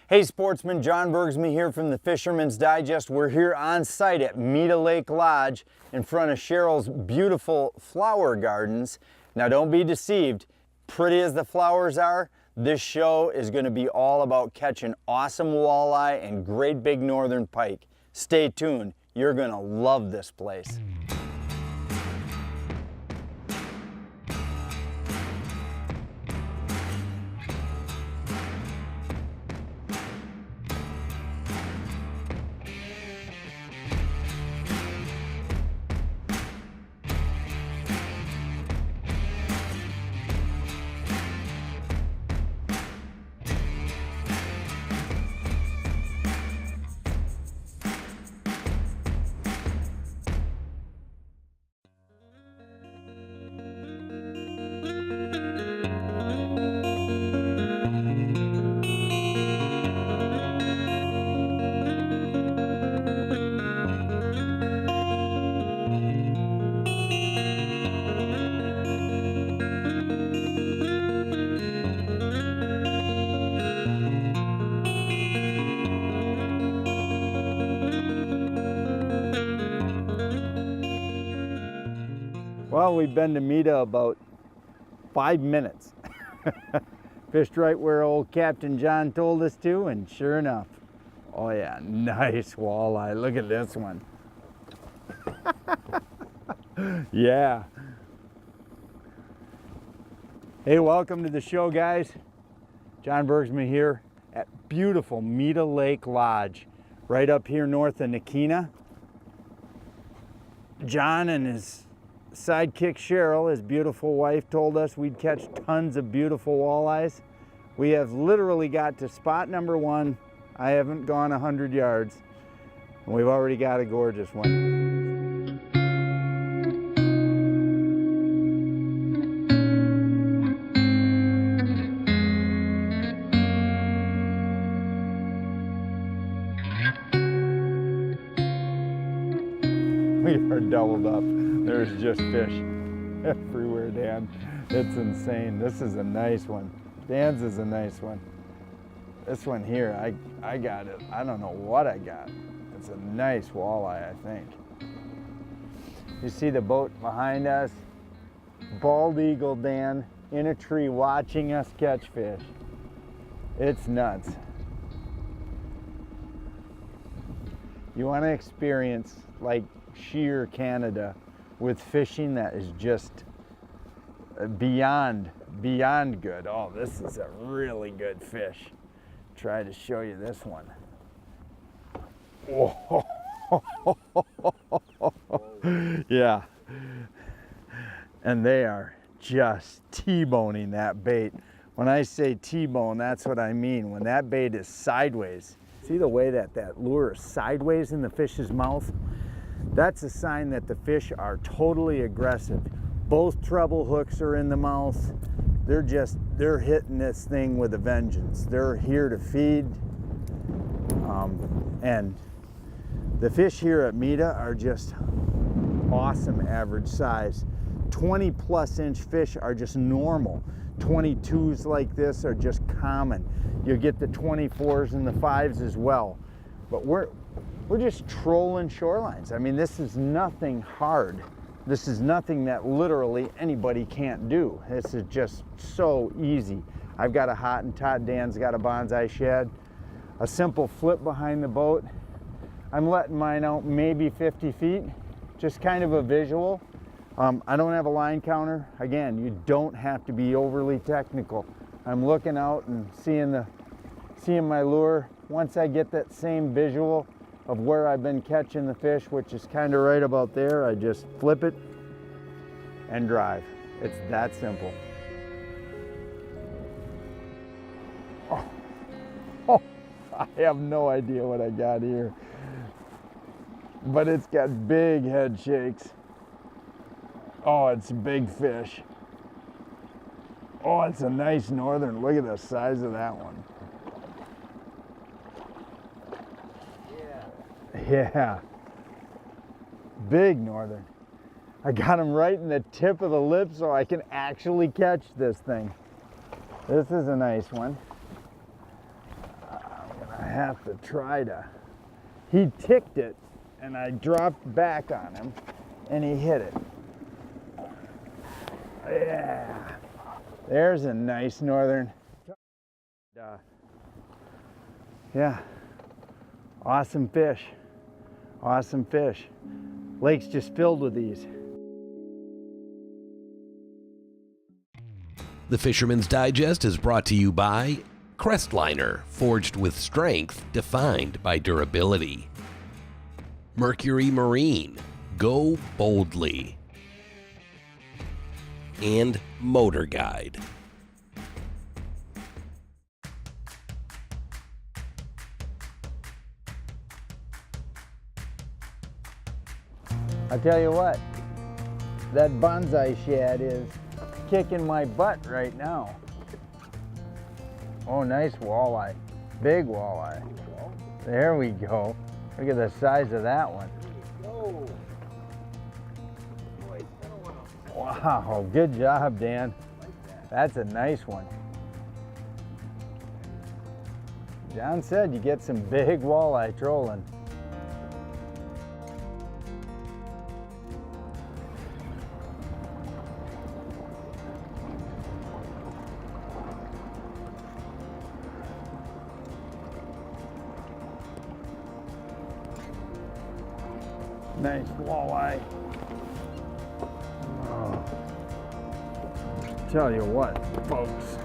Hey sportsmen, John Bergsman here from the Fisherman's Digest. We're here on site at Mita Lake Lodge in front of Cheryl's beautiful flower gardens. Now don't be deceived, pretty as the flowers are, this show is going to be all about catching awesome walleye and great big northern pike. Stay tuned, you're going to love this place. Well, we've been to Mita about 5 minutes. Fished right where old Captain John told us to, and sure enough, oh yeah, nice walleye. Look at this one. Yeah. Hey, welcome to the show, guys. John Bergsman here at beautiful Mita Lake Lodge, right up here north of Nakina. John and his sidekick Cheryl, his beautiful wife, told us we'd catch tons of beautiful walleyes. We have literally got to spot number one. I haven't gone 100 yards, and we've already got a gorgeous one. We are doubled up. There's just fish everywhere, Dan. It's insane. This is a nice one. Dan's is a nice one. This one here, I got it. I don't know what I got. It's a nice walleye, I think. You see the boat behind us? Bald eagle, Dan, in a tree watching us catch fish. It's nuts. You want to experience like sheer Canada with fishing that is just beyond good. Oh, this is a really good fish. Try to show you this one. Whoa. Yeah. And they are just T-boning that bait. When I say T-bone, that's what I mean. When that bait is sideways. See the way that lure is sideways in the fish's mouth? That's a sign that the fish are totally aggressive. Both treble hooks are in the mouth. They're hitting this thing with a vengeance. They're here to feed. And the fish here at Mita are just awesome average size. 20+ inch fish are just normal. 22s like this are just common. You get the 24s and the 5s as well. But we're just trolling shorelines. I mean, this is nothing hard. This is nothing that literally anybody can't do. This is just so easy. I've got a hot and tot. Dan's got a bonsai shad. A simple flip behind the boat. I'm letting mine out maybe 50 feet. Just kind of a visual. I don't have a line counter. Again, you don't have to be overly technical. I'm looking out and seeing my lure. Once I get that same visual of where I've been catching the fish, which is kind of right about there, I just flip it and drive. It's that simple. Oh, I have no idea what I got here, but it's got big head shakes. Oh, it's a big fish. Oh, it's a nice northern. Look at the size of that one. Yeah, big northern. I got him right in the tip of the lip so I can actually catch this thing. This is a nice one. I'm have to try to, he ticked it and I dropped back on him and he hit it. Yeah, there's a nice northern. Yeah, awesome fish, awesome fish. Lake's just filled with these. The Fisherman's Digest is brought to you by Crestliner, forged with strength defined by durability. Mercury Marine, go boldly. And MotorGuide. I tell you what, that bonsai shad is kicking my butt right now. Oh, nice walleye, big walleye. There we go. Look at the size of that one. Wow, good job, Dan. That's a nice one. John said you get some big walleye trolling. Nice walleye. Oh. Tell you what, folks.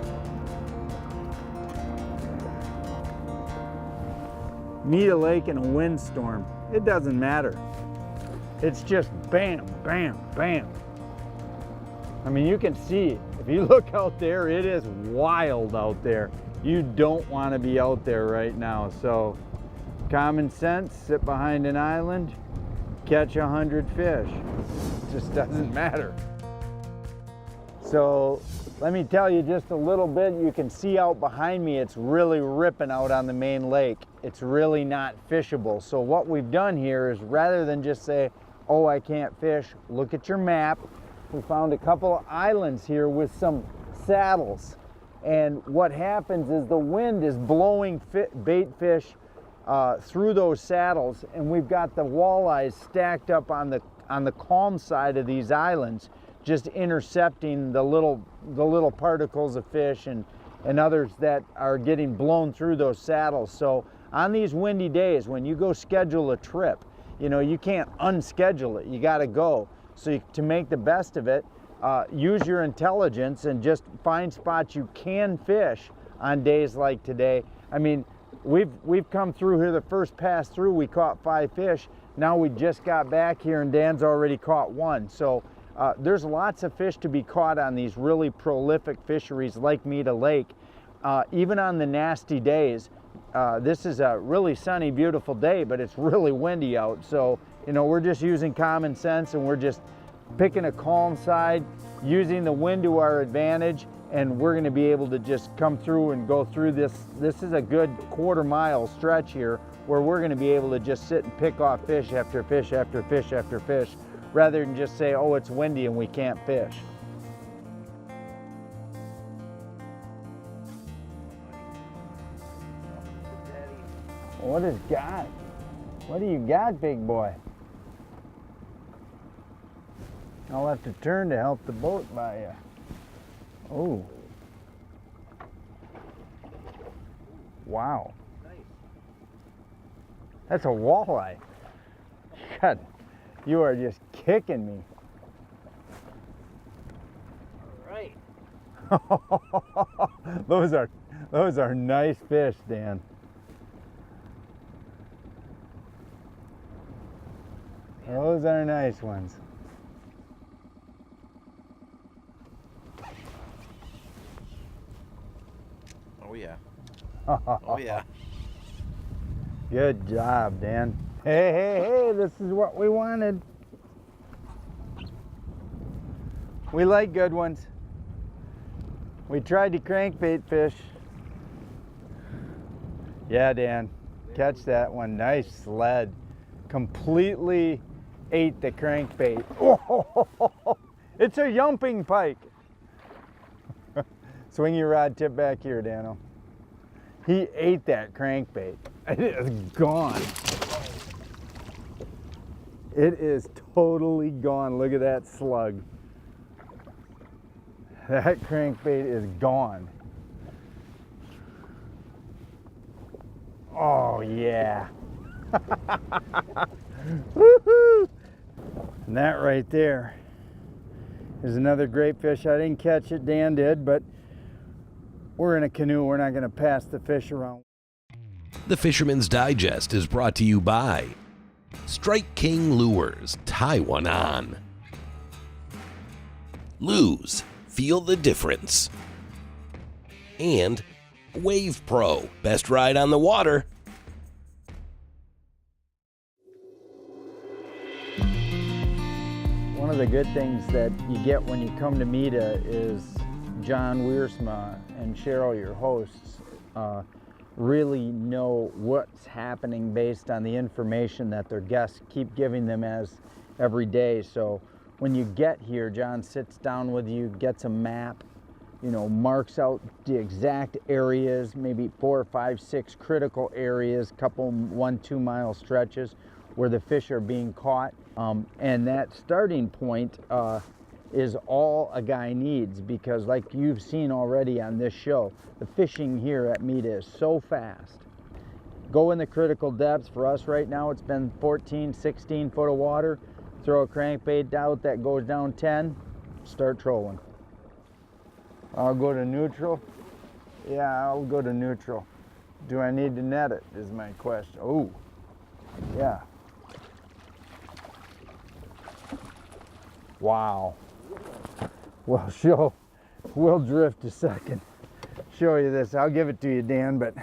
Meet a lake in a windstorm. It doesn't matter. It's just bam, bam, bam. I mean, you can see, if you look out there, it is wild out there. You don't want to be out there right now. So, common sense, sit behind an island, catch 100 fish. It just doesn't matter. So let me tell you just a little bit. You can see out behind me, it's really ripping out on the main lake. It's really not fishable. So what we've done here is, rather than just say, oh, I can't fish, look at your map. We found a couple of islands here with some saddles. And what happens is the wind is blowing bait fish through those saddles, and we've got the walleyes stacked up on the calm side of these islands, just intercepting the little particles of fish and others that are getting blown through those saddles. So on these windy days, when you go schedule a trip, you know, you can't unschedule it. You got to go. So to make the best of it, use your intelligence and just find spots you can fish on days like today. I mean, we've come through here. The first pass through, we caught 5 fish. Now we just got back here and Dan's already caught 1. So there's lots of fish to be caught on these really prolific fisheries like Mita Lake. Even on the nasty days, this is a really sunny, beautiful day, but it's really windy out. So, you know, we're just using common sense and we're just picking a calm side, using the wind to our advantage, and we're going to be able to just come through and go through this. This is a good quarter-mile stretch here where we're going to be able to just sit and pick off fish after fish after fish after fish, rather than just say, oh, it's windy and we can't fish. What has got? What do you got, big boy? I'll have to turn to help the boat by you. Oh. Wow. Nice. That's a walleye. God, you are just kicking me. All right. Those are nice fish, Dan. Those are nice ones. Oh yeah. Oh yeah. Good job, Dan. Hey, hey, hey, this is what we wanted. We like good ones. We tried to crankbait fish. Yeah, Dan, catch that one. Nice sled. Completely ate the crankbait. Oh, it's a yumping pike. Swing your rod tip back here, Dano. He ate that crankbait. It is gone. It is totally gone. Look at that slug. That crankbait is gone. Oh yeah. Woohoo! And that right there is another great fish. I didn't catch it, Dan did, but we're in a canoe. We're not going to pass the fish around. The Fisherman's Digest is brought to you by Strike King Lures, tie one on. Lose, feel the difference. And WAVEPRO, best ride on the water. One of the good things that you get when you come to META is John Wiersma and Cheryl, your hosts, really know what's happening based on the information that their guests keep giving them as every day. So when you get here, John sits down with you, gets a map, you know, marks out the exact areas, maybe 4, 5, 6 critical areas, couple 1-2 mile stretches where the fish are being caught. And that starting point is all a guy needs, because like you've seen already on this show, the fishing here at META is so fast. Go in the critical depths. For us right now, it's been 14, 16 foot of water. Throw a crankbait out that goes down 10, start trolling. I'll go to neutral. Yeah, I'll go to neutral. Do I need to net it is my question. Oh, yeah. Wow. Well, we'll drift a second. Show you this. I'll give it to you, Dan, but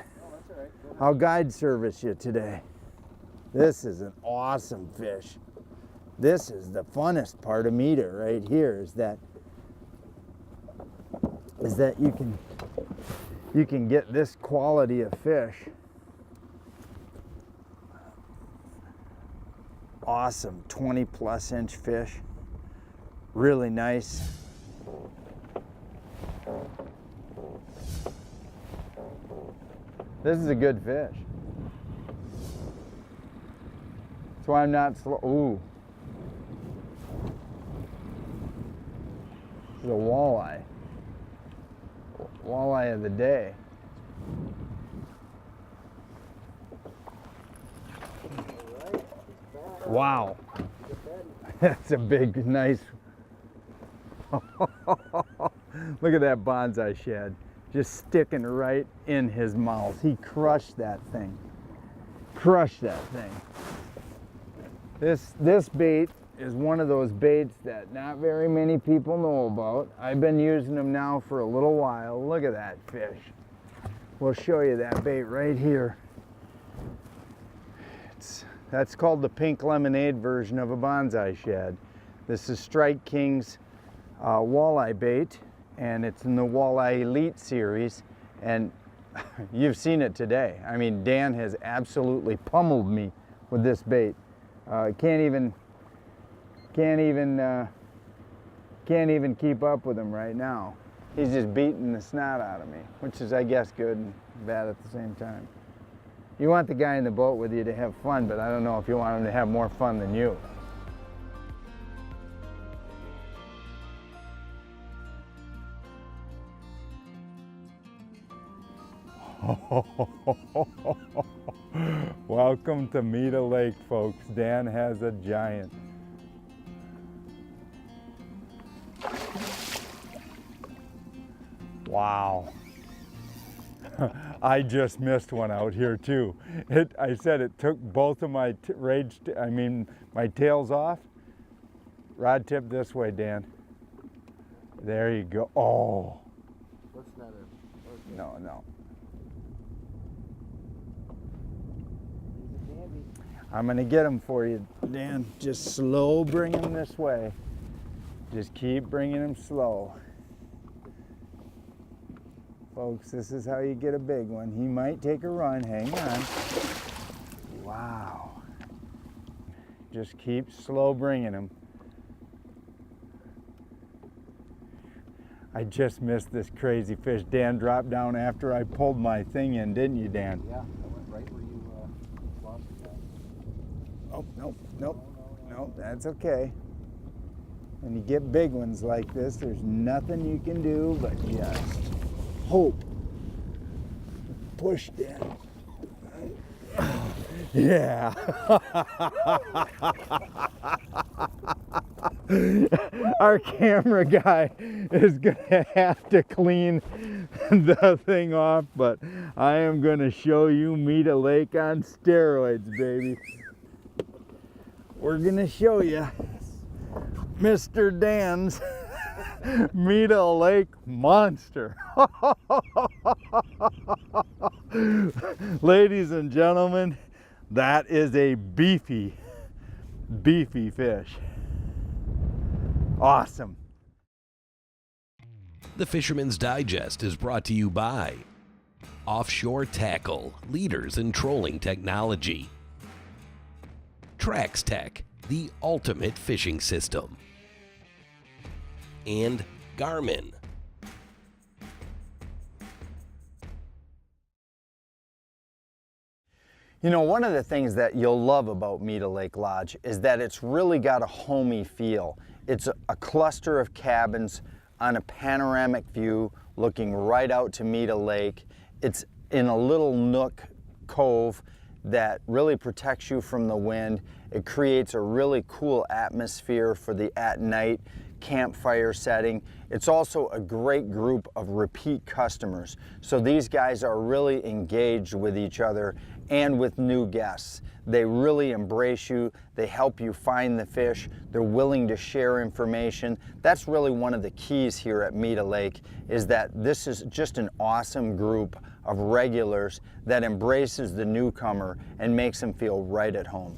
I'll guide service you today. This is an awesome fish. This is the funnest part of META right here, is that you can get this quality of fish. Awesome 20+ inch fish. Really nice. This is a good fish. That's why I'm not slow. Ooh. This is a walleye. Walleye of the day. Wow. That's a big, nice. Look at that bonsai shad. Just sticking right in his mouth. He crushed that thing. Crushed that thing. This bait is one of those baits that not very many people know about. I've been using them now for a little while. Look at that fish. We'll show you that bait right here. That's called the pink lemonade version of a bonsai shad. This is Strike King's walleye bait, and it's in the Walleye Elite series, and you've seen it today. I mean, Dan has absolutely pummeled me with this bait. Can't even keep up with him right now. He's just beating the snot out of me, which is, I guess, good and bad at the same time. You want the guy in the boat with you to have fun, but I don't know if you want him to have more fun than you. Welcome to META Lake, folks. Dan has a giant. Wow. I just missed one out here too. I said it took both of my my tails off. Rod tip this way, Dan. There you go. Oh. That's not it. No, no. I'm gonna get him for you, Dan. Just slow bring him this way. Just keep bringing him slow. Folks, this is how you get a big one. He might take a run, hang on. Wow. Just keep slow bringing him. I just missed this crazy fish. Dan dropped down after I pulled my thing in, didn't you, Dan? Yeah, I went right where you lost it now. Oh, nope, nope, nope, that's okay. When you get big ones like this, there's nothing you can do but just hope. Push down. Yeah. Our camera guy is gonna have to clean the thing off, but I am gonna show you Mita Lake on steroids, baby. We're gonna show you Mr. Dan's Mita Lake monster. Ladies and gentlemen, that is a beefy fish. Awesome. The Fisherman's Digest is brought to you by Offshore Tackle, leaders in trolling technology. Traxstech, the ultimate fishing system. And GARMIN. You know, one of the things that you'll love about Mita Lake Lodge is that it's really got a homey feel. It's a cluster of cabins on a panoramic view looking right out to Mita Lake. It's in a little nook cove that really protects you from the wind. It creates a really cool atmosphere for the at night campfire setting. It's also a great group of repeat customers. So these guys are really engaged with each other and with new guests. They really embrace you. They help you find the fish. They're willing to share information. That's really one of the keys here at Mita Lake, is that this is just an awesome group of regulars that embraces the newcomer and makes them feel right at home.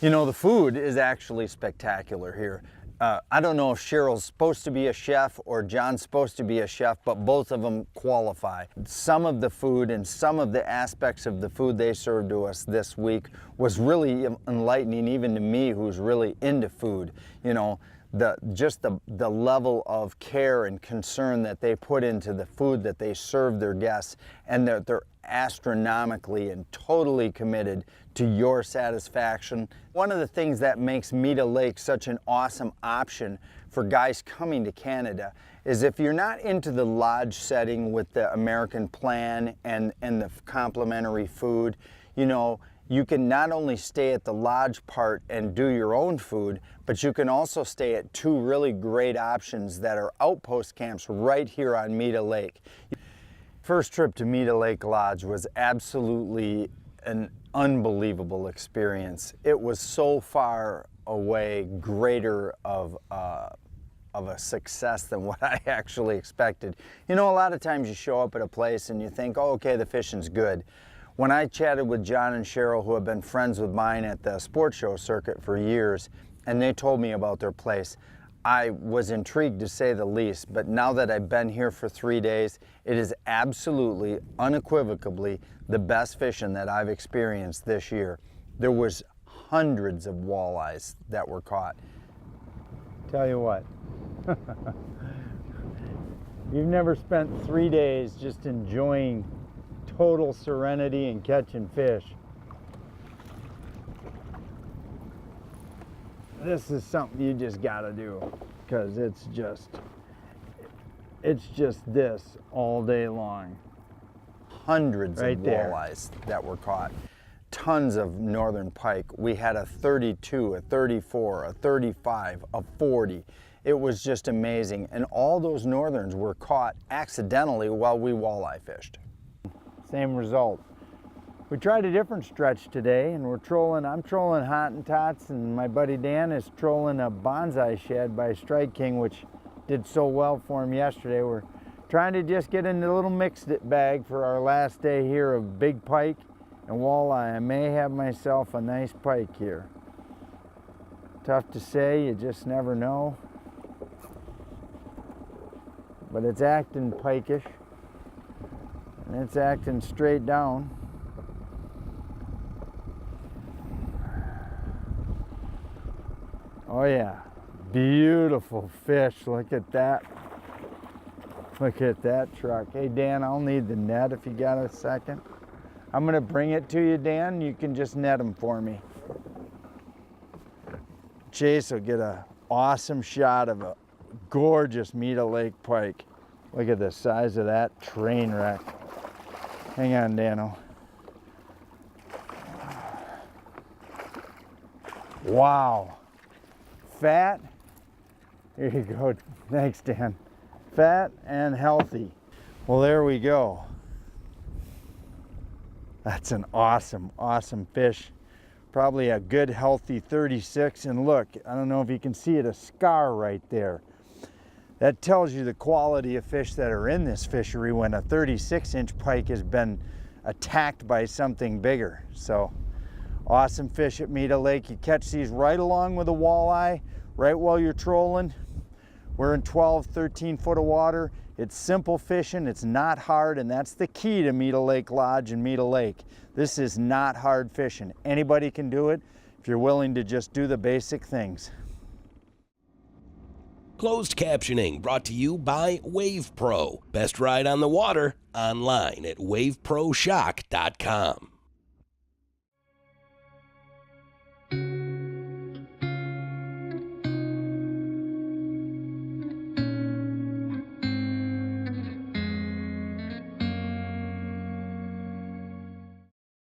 You know, the food is actually spectacular here. I don't know if Cheryl's supposed to be a chef or John's supposed to be a chef, but both of them qualify. Some of the food and some of the aspects of the food they served to us this week was really enlightening, even to me, who's really into food. You know, the level of care and concern that they put into the food that they serve their guests, and they're astronomically and totally committed to your satisfaction. One of the things that makes Mita Lake such an awesome option for guys coming to Canada is if you're not into the lodge setting with the American plan and the complimentary food, you know, you can not only stay at the lodge part and do your own food, but you can also stay at two really great options that are outpost camps right here on Mita Lake. First trip to Mita Lake Lodge was absolutely an unbelievable experience. It was so far away greater of a success than what I actually expected. You know, a lot of times you show up at a place and you think, oh, okay, the fishing's good. When I chatted with John and Cheryl, who have been friends with mine at the sports show circuit for years, and they told me about their place, I was intrigued to say the least. But now that I've been here for 3 days, it is absolutely, unequivocally the best fishing that I've experienced this year. There was hundreds of walleyes that were caught. Tell you what, you've never spent 3 days just enjoying total serenity and catching fish. This is something you just gotta do, because it's just this all day long. Hundreds of walleyes that were caught. Tons of northern pike. We had a 32, a 34, a 35, a 40. It was just amazing. And all those northerns were caught accidentally while we walleye fished. Same result. We tried a different stretch today, and I'm trolling Hottentots, and my buddy Dan is trolling a bonsai shed by Strike King, which did so well for him yesterday. We're trying to just get in a little mixed bag for our last day here of big pike and walleye. I may have myself a nice pike here. Tough to say, you just never know. But it's acting pike-ish, and it's acting straight down. Oh yeah, beautiful fish. Look at that. Look at that truck. Hey Dan, I'll need the net if you got a second. I'm gonna bring it to you, Dan. You can just net them for me. Chase will get an awesome shot of a gorgeous Mita Lake pike. Look at the size of that train wreck. Hang on, Dano. Wow. Fat. Here you go. Thanks, Dan. Fat and healthy. Well, there we go. That's an awesome, awesome fish. Probably a good, healthy 36. And look, I don't know if you can see it, a scar right there. That tells you the quality of fish that are in this fishery when a 36-inch pike has been attacked by something bigger. So, awesome fish at Mita Lake. You catch these right along with a walleye, right while you're trolling. We're in 12, 13 foot of water. It's simple fishing, it's not hard, and that's the key to Mita Lake Lodge and Mita Lake. This is not hard fishing. Anybody can do it if you're willing to just do the basic things. Closed captioning brought to you by WavePro. Best ride on the water, online at waveproshock.com.